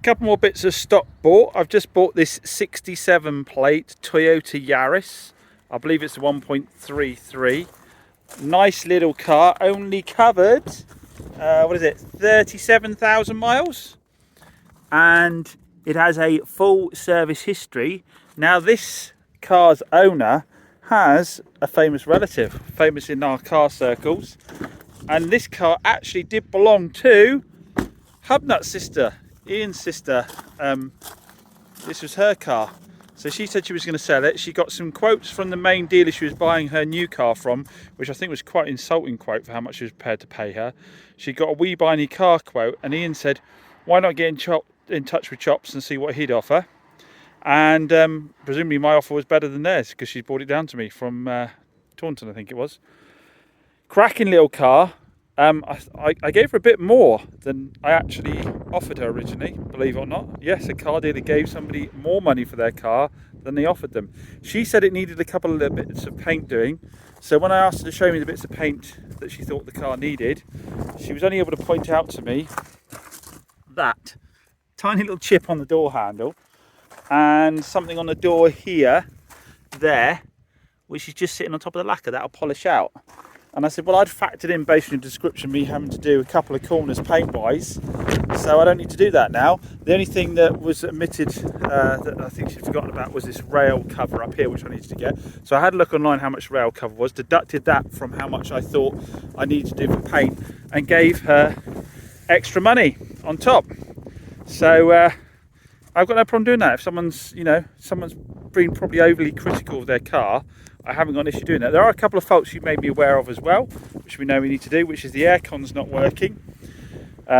Couple more bits of stock bought. I've just bought this 67 plate Toyota Yaris. I believe it's a 1.33. Nice little car, only covered, what is it, 37,000 miles. And it has a full service history. Now this car's owner has a famous relative, famous in our car circles. And this car actually did belong to Hubnut's sister, Ian's sister. This was her car. So she said she was going to sell it. She got some quotes from the main dealer she was buying her new car from, which I think was quite an insulting quote for how much she was prepared to pay her. She got a We Buy Any Car quote, and Ian said, why not get in touch with Chops and see what he'd offer? And presumably my offer was better than theirs because she brought it down to me from Taunton, I think it was. Cracking little car. I gave her a bit more than I actually offered her originally, believe it or not. Yes, a car dealer gave somebody more money for their car than they offered them. She said it needed a couple of little bits of paint doing. So when I asked her to show me the bits of paint that she thought the car needed, she was only able to point out to me that tiny little chip on the door handle and something on the door here, there, which is just sitting on top of the lacquer. That'll polish out. And I said, well, I'd factored in based on your description me having to do a couple of corners paint-wise, so I don't need to do that now. The only thing that was omitted that I think she'd forgotten about was this rail cover up here, which I needed to get. So I had a look online how much rail cover was, deducted that from how much I thought I needed to do for paint, and gave her extra money on top. So I've got no problem doing that. If someone's been probably overly critical of their car, I haven't got an issue doing that. There are a couple of faults you made me aware of as well, which we know we need to do, which is the aircon's not working.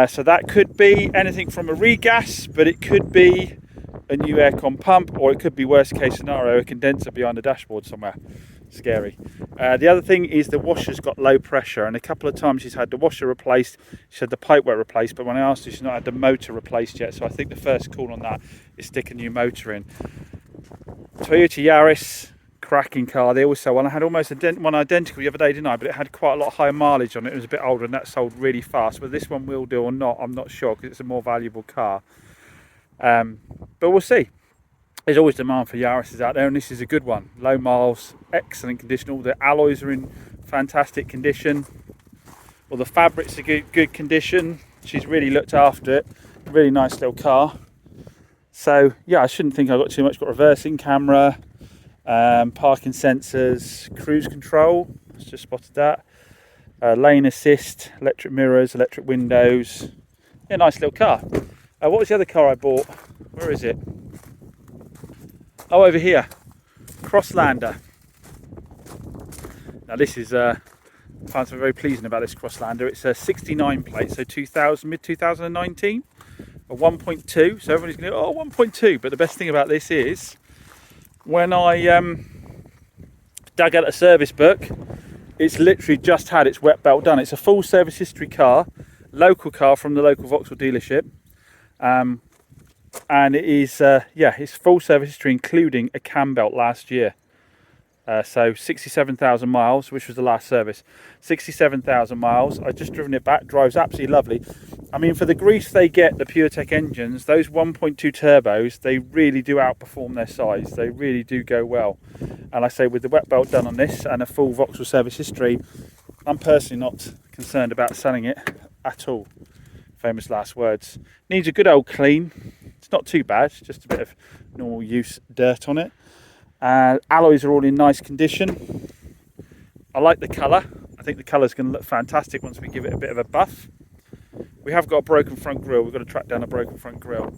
So that could be anything from a regas, but it could be a new aircon pump, or it could be, worst case scenario, a condenser behind the dashboard somewhere. Scary. The other thing is the washer's got low pressure, and a couple of times she's had the washer replaced, she had the pipework replaced, but when I asked her, she's not had the motor replaced yet. So I think the first call on that is stick a new motor in. Toyota Yaris, cracking car. They also, well, I had almost one identical the other day, didn't I? But it had quite a lot higher mileage on it. It was a bit older, and that sold really fast. But this one will do or not, I'm not sure, because it's a more valuable car. But we'll see. There's always demand for Yaris's out there, and this is a good one. Low miles, excellent condition. All the alloys are in fantastic condition. All the fabric's are good condition. She's really looked after it. Really nice little car. So yeah, I shouldn't think I got too much. Got reversing camera, parking sensors, cruise control. Let's just spotted that. Lane assist, electric mirrors, electric windows. Yeah, nice little car. What was the other car I bought? Where is it? Oh, over here. Crosslander. Now this is I find something very pleasing about this Crosslander. It's a 69 plate, so 2000, mid 2019. A 1.2, so everybody's going to go, oh, 1.2. But the best thing about this is, when I dug out a service book, it's literally just had its wet belt done. It's a full service history car, local car from the local Vauxhall dealership. And it is, it's full service history, including a cam belt last year. So 67,000 miles, which was the last service. 67,000 miles. I've just driven it back. Drives absolutely lovely. I mean, for the grease they get, the PureTech engines, those 1.2 turbos, they really do outperform their size. They really do go well. And I say, with the wet belt done on this and a full Vauxhall service history, I'm personally not concerned about selling it at all. Famous last words. Needs a good old clean. It's not too bad. Just a bit of normal use dirt on it. Alloys are all in nice condition. I like the colour. I think the colour's going to look fantastic once we give it a bit of a buff. We have got a broken front grille. We've got to track down a broken front grille.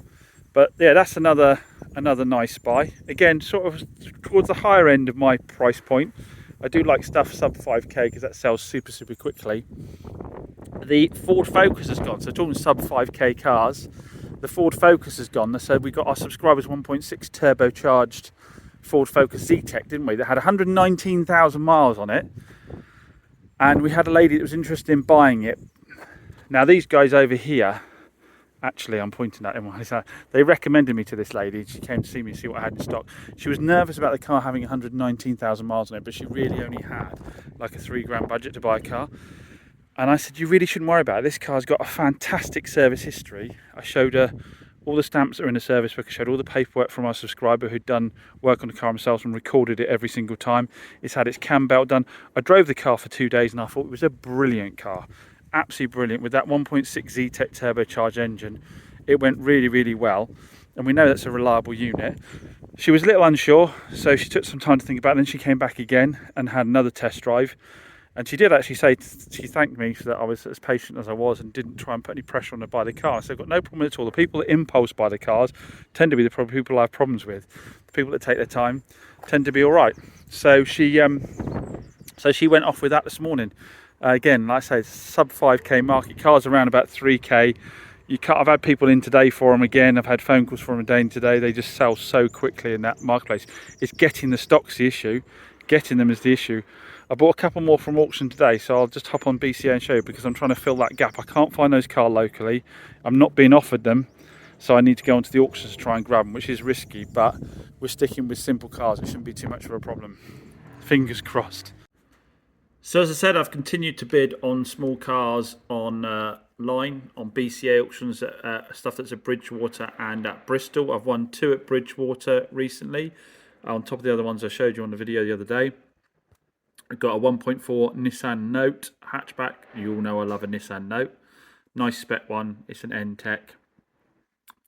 But yeah, that's another nice buy. Again, sort of towards the higher end of my price point. I do like stuff sub 5k because that sells super quickly. The Ford Focus has gone. So talking sub 5k cars, the Ford Focus has gone. So we got our subscribers 1.6 turbocharged Ford Focus Zetec, didn't we? That had 119,000 miles on it, and we had a lady that was interested in buying it. Now these guys over here, actually I'm pointing at them, they recommended me to this lady. She came to see me, see what I had in stock. She was nervous about the car having 119,000 miles on it, but she really only had like a £3,000 budget to buy a car. And I said, you really shouldn't worry about it. This car's got a fantastic service history. I showed her all the stamps are in the service book. I showed all the paperwork from our subscriber who'd done work on the car themselves and recorded it every single time. It's had its cam belt done. I drove the car for 2 days and I thought it was a brilliant car. Absolutely brilliant. With that 1.6 Zetec turbocharged engine, it went really, really well. And we know that's a reliable unit. She was a little unsure, so she took some time to think about it. Then she came back again and had another test drive. And she did actually say, she thanked me for that I was as patient as I was and didn't try and put any pressure on her to buy the car. So I've got no problem at all. The people that impulse buy the cars tend to be the people I have problems with. The people that take their time tend to be all right. So she went off with that this morning. Again, like I say, sub 5k market. Cars around about 3k. I've had people in today for them again. I've had phone calls from them again today. They just sell so quickly in that marketplace. It's getting the stock's the issue. Getting them is the issue. I bought a couple more from auction today, so I'll just hop on BCA and show you because I'm trying to fill that gap. I can't find those cars locally. I'm not being offered them, so I need to go onto the auctions to try and grab them, which is risky, but we're sticking with simple cars. It shouldn't be too much of a problem. Fingers crossed. So as I said, I've continued to bid on small cars on line on BCA auctions, stuff that's at Bridgewater and at Bristol. I've won 2 at Bridgewater recently, on top of the other ones I showed you on the video the other day. I've got a 1.4 Nissan Note hatchback. You all know I love a Nissan Note. Nice spec one. It's an N-Tech.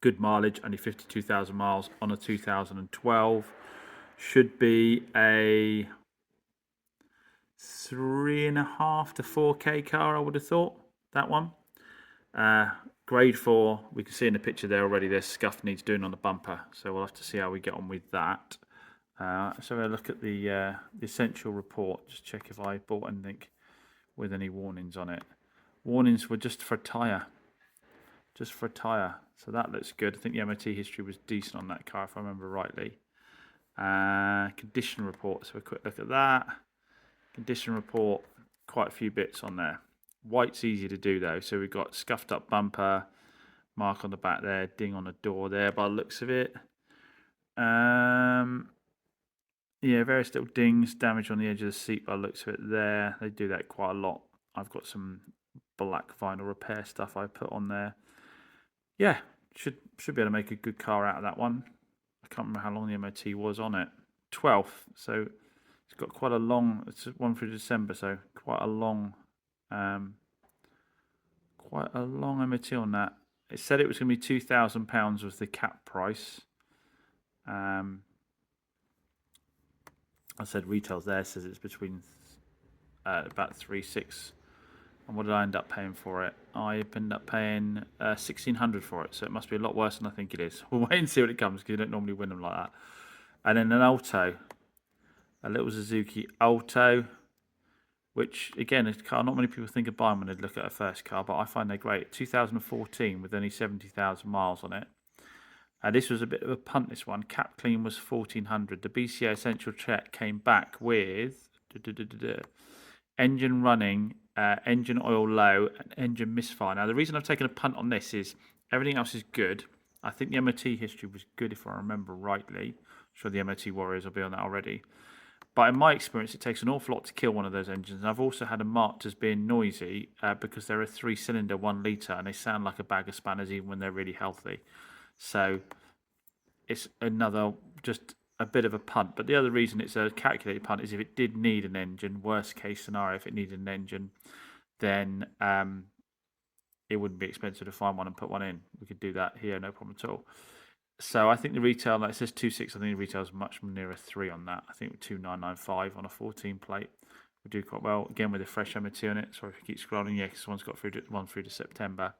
Good mileage, only 52,000 miles on a 2012. Should be a 3.5 to 4k car, I would have thought, that one. Grade 4, we can see in the picture there already there's scuff needs doing on the bumper, so we'll have to see how we get on with that. So we'll look at the essential report, just check if I bought anything with any warnings on it. Warnings were just for a tyre, so that looks good. I think the MOT history was decent on that car if I remember rightly. Condition report, so a quick look at that. Condition report, quite a few bits on there. White's easy to do though, so we've got scuffed up bumper, mark on the back there, ding on the door there by the looks of it. Yeah, various little dings, damage on the edge of the seat by the looks of it there. They do that quite a lot. I've got some black vinyl repair stuff I put on there. Yeah, should be able to make a good car out of that one. I can't remember how long the MOT was on it. 12th, so it's got quite a long, it's one through December, so quite a long MOT on that. It said it was going to be £2,000 was the cap price. I said retails there, says it's between about 3,600. And what did I end up paying for it? I ended up paying 1,600 for it, so it must be a lot worse than I think it is. We'll wait and see what it comes because you don't normally win them like that. And then an Alto, a little Suzuki Alto, which again, a car not many people think of buying when they look at a first car, but I find they're great. 2014 with only 70,000 miles on it. This was a bit of a punt, this one. Cap clean was 1,400. The BCA Essential Check came back with engine running, engine oil low, and engine misfire. Now, the reason I've taken a punt on this is everything else is good. I think the MOT history was good if I remember rightly. I'm sure the MOT warriors will be on that already. But in my experience, it takes an awful lot to kill one of those engines. And I've also had them marked as being noisy because they're a 3-cylinder 1 litre and they sound like a bag of spanners even when they're really healthy. So it's another, just a bit of a punt. But the other reason it's a calculated punt is if it did need an engine, worst case scenario, if it needed an engine, then it wouldn't be expensive to find one and put one in. We could do that here, no problem at all. So I think the retail, like it says 2.6, I think the retail is much nearer 3 on that. I think 2.995 on a 14 plate would do quite well. Again, with a fresh MOT on it. Sorry if I keep scrolling. Yeah, because one's got one through to September.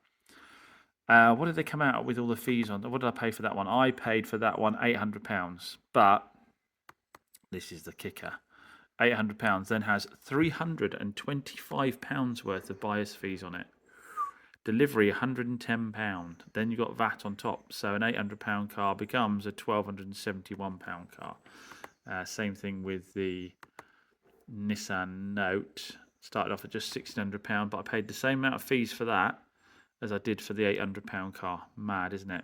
What did they come out with all the fees on? What did I pay for that one? I paid for that one £800. But this is the kicker. £800 then has £325 worth of buyer's fees on it. Delivery £110. Then you've got VAT on top. So an £800 car becomes a £1,271 car. Same thing with the Nissan Note. Started off at just £1,600, but I paid the same amount of fees for that as I did for the £800 car. Mad, isn't it?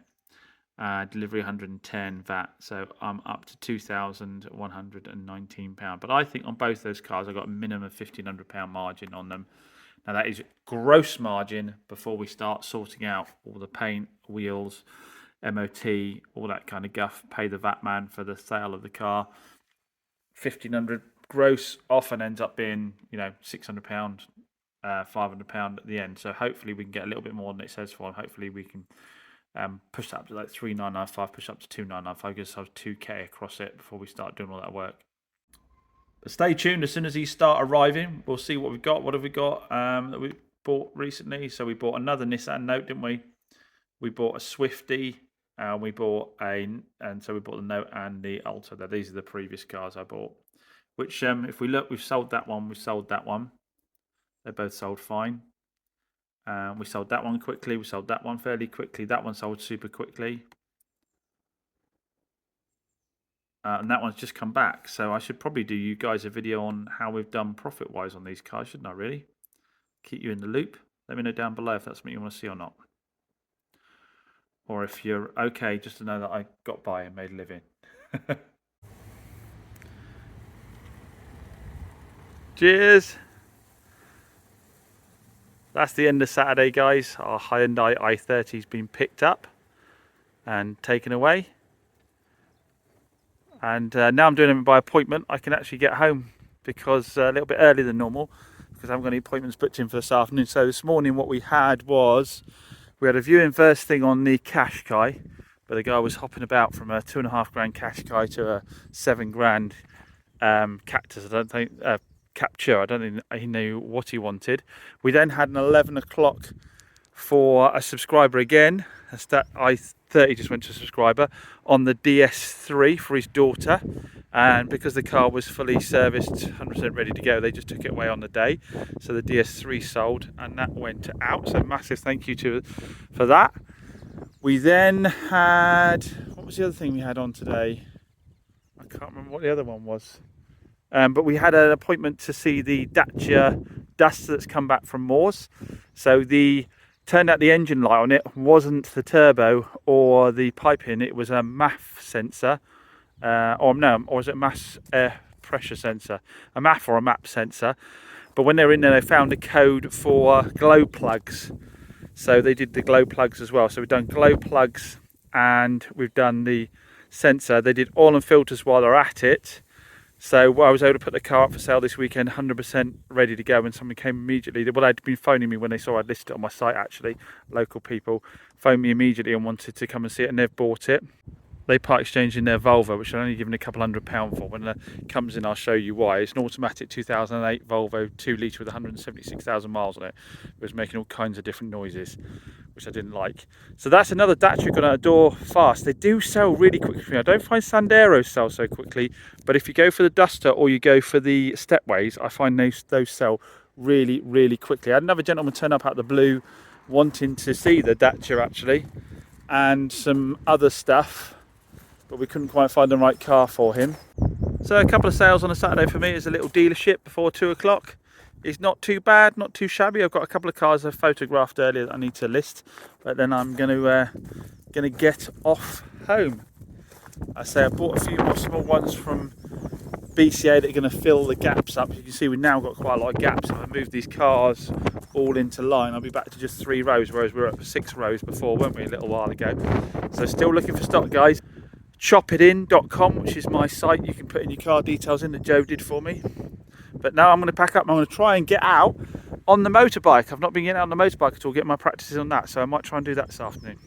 Delivery £110, VAT, so I'm up to £2,119. But I think on both those cars I got a minimum of £1,500 margin on them. Now that is gross margin before we start sorting out all the paint, wheels, MOT, all that kind of guff, pay the VAT man for the sale of the car. 1,500 gross often ends up being, you know, £600, £500 at the end. So hopefully we can get a little bit more than it says for, and hopefully we can push that up to like 3,995, push up to 2,995, give ourselves 2k across it before we start doing all that work. But stay tuned. As soon as these start arriving, we'll see what we've got. What have we got that we bought recently? So we bought another Nissan Note, didn't we? We bought a Swiftie. We bought the Note and the Alta. These are the previous cars I bought. Which, if we look, we've sold that one. We sold that one. They both sold fine. We sold that one quickly. We sold that one fairly quickly. That one sold super quickly. And that one's just come back. So I should probably do you guys a video on how we've done profit-wise on these cars, shouldn't I, really? Keep you in the loop. Let me know down below if that's something you want to see or not. Or if you're okay just to know that I got by and made a living. Cheers! That's the end of Saturday, guys. Our Hyundai i30's been picked up and taken away. And now I'm doing it by appointment. I can actually get home because a little bit earlier than normal, because I haven't got any appointments booked in for this afternoon. So this morning what we had was, we had a viewing first thing on the Qashqai, but the guy was hopping about from a £2.5 Qashqai to a £7 Cactus. Capture. I don't think he knew what he wanted. We then had an 11 o'clock for a subscriber again. That's that i30 just went to a subscriber on the DS3 for his daughter, and because the car was fully serviced, 100% ready to go, they just took it away on the day. So the DS3 sold and that went out. So massive thank you for that. We then had, what was the other thing we had on today? I can't remember what the other one was. But we had an appointment to see the Dacia Duster that's come back from Moores. So turned out the engine light on it wasn't the turbo or the piping, it was a MAF sensor. Or was it mass air pressure sensor? A MAF or a MAP sensor. But when they were in there, they found a code for glow plugs. So they did the glow plugs as well. So we've done glow plugs and we've done the sensor. They did oil and filters while they're at it. So I was able to put the car up for sale this weekend, 100% ready to go, and someone came immediately. Well, they'd been phoning me when they saw I'd listed it on my site, actually. Local people phoned me immediately and wanted to come and see it, and they've bought it. They part exchanged in their Volvo, which I'm only given a couple £100 for. When it comes in, I'll show you why. It's an automatic 2008 Volvo 2 litre with 176,000 miles on it. It was making all kinds of different noises, which I didn't like. So that's another Dacia got out the door fast. They do sell really quickly. I don't find Sanderos sell so quickly, but if you go for the Duster or you go for the Stepways, I find those sell really, really quickly. I had another gentleman turn up out of the blue wanting to see the Dacia actually, and some other stuff, but we couldn't quite find the right car for him. So a couple of sales on a Saturday for me is a little dealership before 2 o'clock. It's not too bad, not too shabby. I've got a couple of cars I photographed earlier that I need to list, but then I'm going to get off home. I say I bought a few more small ones from BCA that are going to fill the gaps up. You can see we've now got quite a lot of gaps. If I move these cars all into line, I'll be back to just 3 rows, whereas we were at 6 rows before, weren't we, a little while ago. So still looking for stock, guys. Chopitin.com, which is my site. You can put in your car details in that Joe did for me. But now I'm going to pack up and I'm going to try and get out on the motorbike. I've not been getting out on the motorbike at all, get my practices on that, so I might try and do that this afternoon.